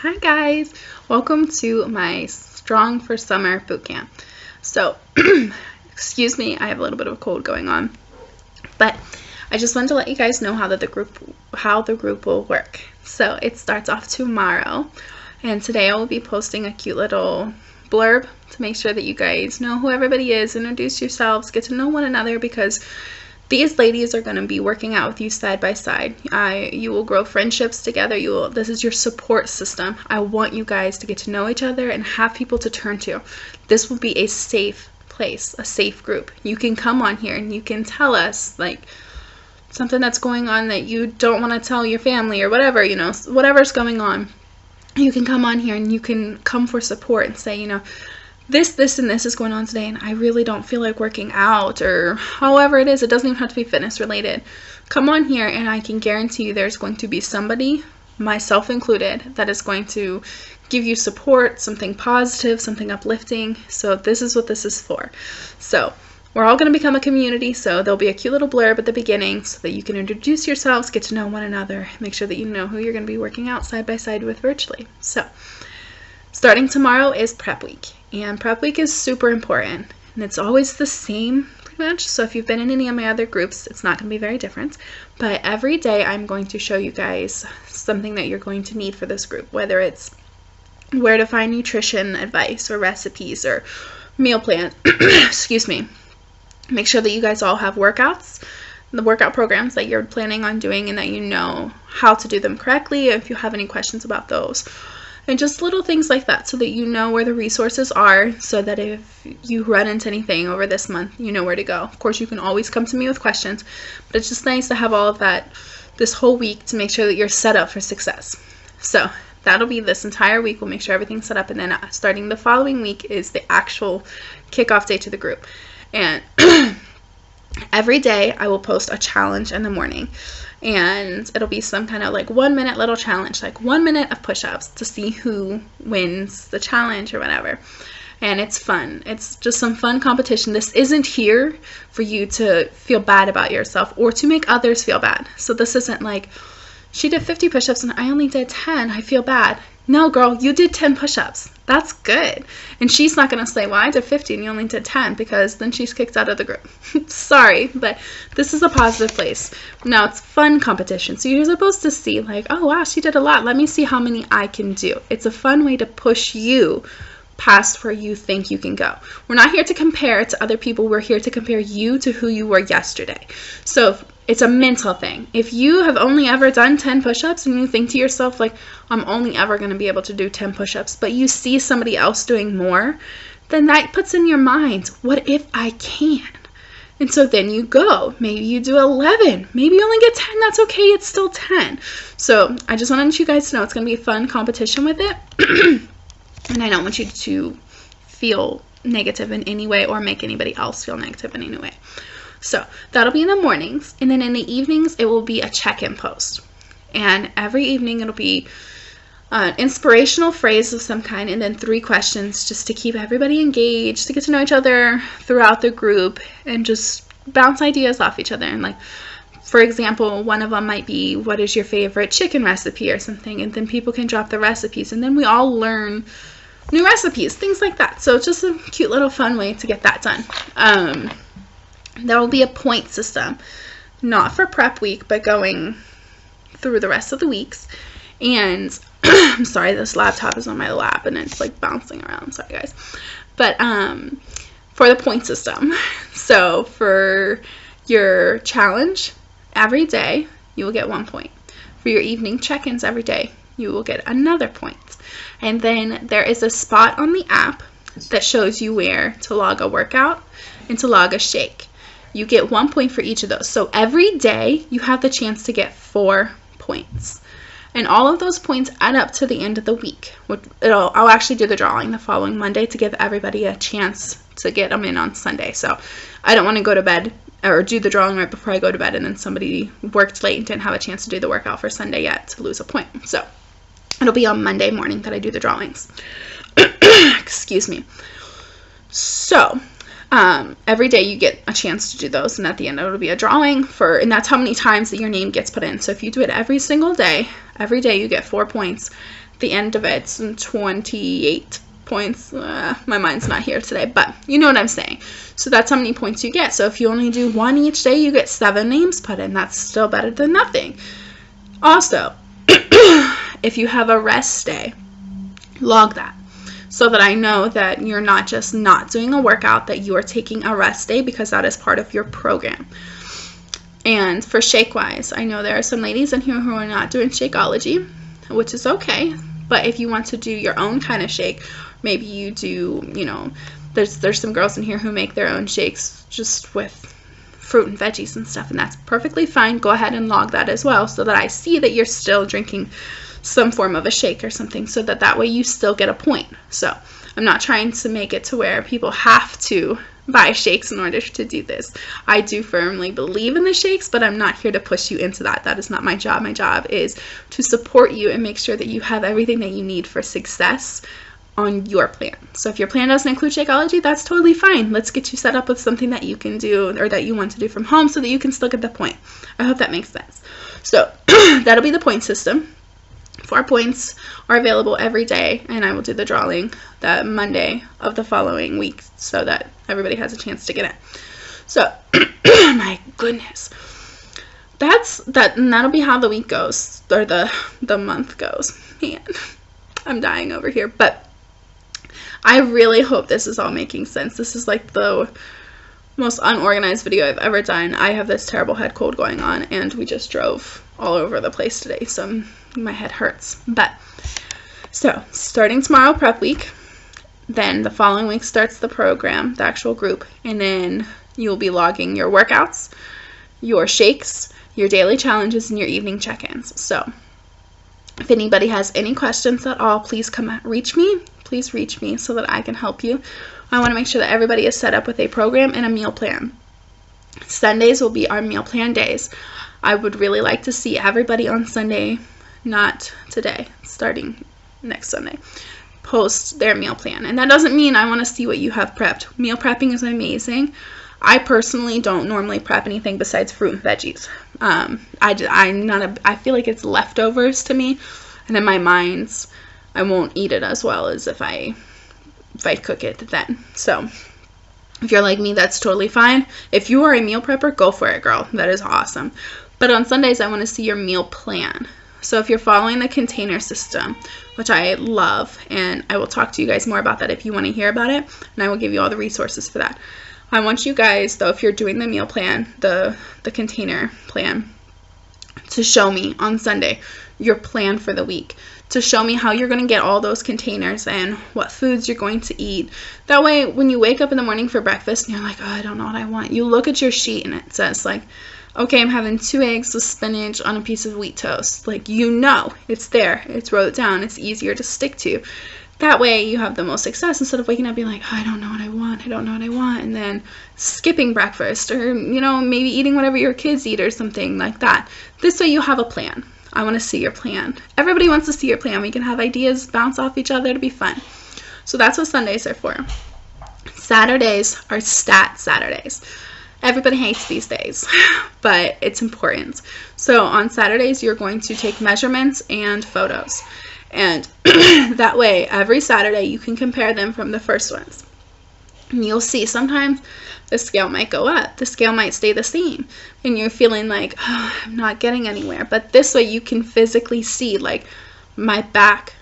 Hi guys, welcome to my Strong for Summer bootcamp. So, excuse me, I have a little bit of a cold going on, but I just wanted to let you guys know how the group will work. So it starts off tomorrow, and today I will be posting a cute little blurb to make sure that you guys know who everybody is, introduce yourselves, get to know one another, because these ladies are going to be working out with you side by side. You will grow friendships together. This is your support system. I want you guys to get to know each other and have people to turn to. This will be a safe place, a safe group. You can come on here and you can tell us like something that's going on that you don't want to tell your family or whatever, whatever's going on. You can come on here and you can come for support and say, this and this is going on today and I really don't feel like working out, or however it is. It doesn't even have to be fitness related. Come on here and I can guarantee you there's going to be somebody, myself included, that is going to give you support, something positive, something uplifting. So this is what this is for. So we're all going to become a community, so there'll be a cute little blurb at the beginning so that you can introduce yourselves, get to know one another, make sure that you know who you're going to be working out side by side with virtually. So starting tomorrow is prep week. And prep week is super important, and it's always the same pretty much. So if you've been in any of my other groups, it's not going to be very different. But every day I'm going to show you guys something that you're going to need for this group, whether it's where to find nutrition advice or recipes or meal plan. Excuse me. Make sure that you guys all have workouts, the workout programs that you're planning on doing, and that you know how to do them correctly if you have any questions about those. And just little things like that so that you know where the resources are, so that if you run into anything over this month, you know where to go. Of course, you can always come to me with questions, but it's just nice to have all of that this whole week to make sure that you're set up for success. So that'll be this entire week. We'll make sure everything's set up, and then starting the following week is the actual kickoff day to the group. And every day I will post a challenge in the morning. And it'll be some kind of like 1 minute little challenge, like 1 minute of push-ups to see who wins the challenge or whatever. And it's fun. It's just some fun competition. This isn't here for you to feel bad about yourself or to make others feel bad. So this isn't like, she did 50 push-ups and I only did 10. I feel bad. No, girl, you did 10 push-ups. That's good. And she's not going to say, well, I did 50 and you only did 10, because then she's kicked out of the group. Sorry, but this is a positive place. Now, it's fun competition. So you're supposed to see like, oh, wow, she did a lot. Let me see how many I can do. It's a fun way to push you past where you think you can go. We're not here to compare to other people. We're here to compare you to who you were yesterday. So it's a mental thing. If you have only ever done 10 push-ups and you think to yourself like, I'm only ever going to be able to do 10 push-ups, but you see somebody else doing more, then that puts in your mind, what if I can? And so then you go. Maybe you do 11. Maybe you only get 10. That's okay. It's still 10. So I just wanted you guys to know it's going to be a fun competition with it. And I don't want you to feel negative in any way or make anybody else feel negative in any way. So that'll be in the mornings, and then in the evenings it will be a check-in post. And every evening it'll be an inspirational phrase of some kind, and then 3 questions just to keep everybody engaged, to get to know each other throughout the group, and just bounce ideas off each other. And like, for example, one of them might be, what is your favorite chicken recipe or something? And then people can drop the recipes, and then we all learn new recipes, things like that. So it's just a cute little fun way to get that done. There will be a point system, not for prep week, but going through the rest of the weeks. And I'm sorry, this laptop is on my lap and it's like bouncing around. Sorry, guys. But for the point system, so for your challenge every day, you will get 1 point. For your evening check-ins every day, you will get another point. And then there is a spot on the app that shows you where to log a workout and to log a shake. You get 1 point for each of those. So every day you have the chance to get 4 points. And all of those points add up to the end of the week. I'll actually do the drawing the following Monday to give everybody a chance to get them in on Sunday. So I don't want to go to bed or do the drawing right before I go to bed and then somebody worked late and didn't have a chance to do the workout for Sunday yet to lose a point. So it'll be on Monday morning that I do the drawings. Excuse me. So Every day you get a chance to do those, and at the end it'll be a drawing and that's how many times that your name gets put in. So if you do it every single day, every day you get 4 points. At the end of it, it's 28 points. My mind's not here today, but you know what I'm saying. So that's how many points you get. So if you only do 1 each day, you get 7 names put in. That's still better than nothing. Also, if you have a rest day, log that so that I know that you're not just not doing a workout, that you are taking a rest day, because that is part of your program. And for Shake-wise, I know there are some ladies in here who are not doing Shakeology, which is okay. But if you want to do your own kind of shake, maybe you do, you know, there's some girls in here who make their own shakes just with fruit and veggies and stuff, and that's perfectly fine. Go ahead and log that as well, so that I see that you're still drinking some form of a shake or something, so that way you still get a point. So I'm not trying to make it to where people have to buy shakes in order to do this. I do firmly believe in the shakes, but I'm not here to push you into that. That is not my job. My job is to support you and make sure that you have everything that you need for success on your plan. So if your plan doesn't include Shakeology, that's totally fine. Let's get you set up with something that you can do, or that you want to do from home, so that you can still get the point. I hope that makes sense. So that'll be the point system. 4 points are available every day, and I will do the drawing that Monday of the following week, so that everybody has a chance to get it. So my goodness, and that'll be how the week goes, or the month goes. Man, I'm dying over here. But I really hope this is all making sense. This is like the most unorganized video I've ever done. I have this terrible head cold going on, and we just drove all over the place today, so my head hurts. But so starting tomorrow, prep week, then the following week starts the program, the actual group, and then you'll be logging your workouts, your shakes, your daily challenges, and your evening check-ins. So if anybody has any questions at all, please reach me. Please reach me so that I can help you. I want to make sure that everybody is set up with a program and a meal plan. Sundays will be our meal plan days. I would really like to see everybody on Sunday, not today, starting next Sunday, post their meal plan. And that doesn't mean I want to see what you have prepped. Meal prepping is amazing. I personally don't normally prep anything besides fruit and veggies. I feel like it's leftovers to me, and in my mind, I won't eat it as well as if I cook it then. So if you're like me, that's totally fine. If you are a meal prepper, go for it, girl. That is awesome. But on Sundays, I want to see your meal plan. So if you're following the container system, which I love, and I will talk to you guys more about that if you want to hear about it, and I will give you all the resources for that. I want you guys, though, if you're doing the meal plan, the container plan, to show me on Sunday your plan for the week, to show me how you're going to get all those containers and what foods you're going to eat. That way, when you wake up in the morning for breakfast and you're like, oh, I don't know what I want, you look at your sheet and it says, like, okay, I'm having 2 eggs with spinach on a piece of wheat toast. Like, you know, it's there. It's wrote down. It's easier to stick to. That way, you have the most success instead of waking up being like, oh, I don't know what I want. I don't know what I want. And then skipping breakfast, or, you know, maybe eating whatever your kids eat or something like that. This way, you have a plan. I want to see your plan. Everybody wants to see your plan. We can have ideas bounce off each other to be fun. So that's what Sundays are for. Saturdays are stat Saturdays. Everybody hates these days, but it's important. So on Saturdays, you're going to take measurements and photos. And that way, every Saturday, you can compare them from the first ones. And you'll see sometimes the scale might go up. The scale might stay the same. And you're feeling like, oh, I'm not getting anywhere. But this way, you can physically see, like, my back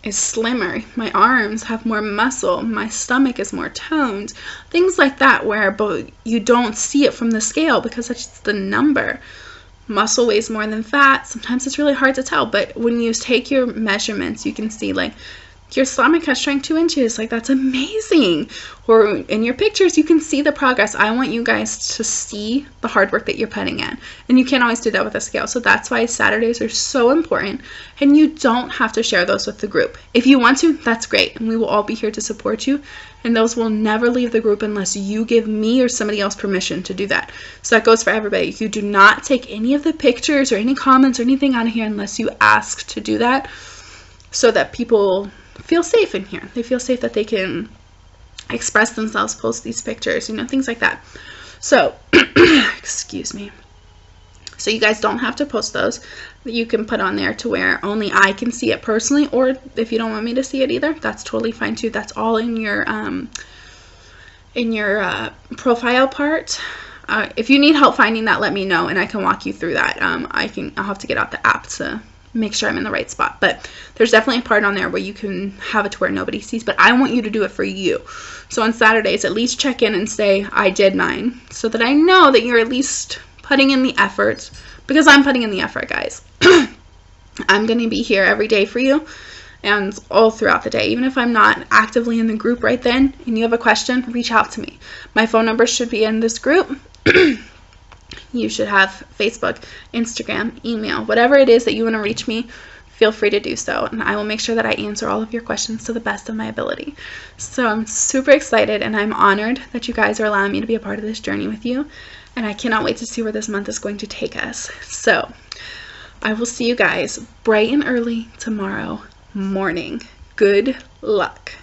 is slimmer, my arms have more muscle, my stomach is more toned, things like that, where but you don't see it from the scale because that's just the number. Muscle weighs more than fat. Sometimes it's really hard to tell, but when you take your measurements, you can see, like, your stomach has shrank 2 inches. Like, that's amazing. Or in your pictures, you can see the progress. I want you guys to see the hard work that you're putting in. And you can't always do that with a scale. So that's why Saturdays are so important. And you don't have to share those with the group. If you want to, that's great. And we will all be here to support you. And those will never leave the group unless you give me or somebody else permission to do that. So that goes for everybody. You do not take any of the pictures or any comments or anything out of here unless you ask to do that, so that people feel safe in here. They feel safe that they can express themselves, post these pictures, you know, things like that. So, excuse me. So you guys don't have to post those. You can put on there to where only I can see it personally, or if you don't want me to see it either, that's totally fine too. That's all in your profile part. If you need help finding that, let me know and I can walk you through that. I'll have to get out the app to make sure I'm in the right spot. But there's definitely a part on there where you can have it to where nobody sees, but I want you to do it for you. So on Saturdays, at least check in and say, I did mine, so that I know that you're at least putting in the effort, because I'm putting in the effort, guys. I'm going to be here every day for you and all throughout the day. Even if I'm not actively in the group right then and you have a question, reach out to me. My phone number should be in this group. You should have Facebook, Instagram, email, whatever it is that you want to reach me, feel free to do so, and I will make sure that I answer all of your questions to the best of my ability. So I'm super excited and I'm honored that you guys are allowing me to be a part of this journey with you, and I cannot wait to see where this month is going to take us. So I will see you guys bright and early tomorrow morning. Good luck.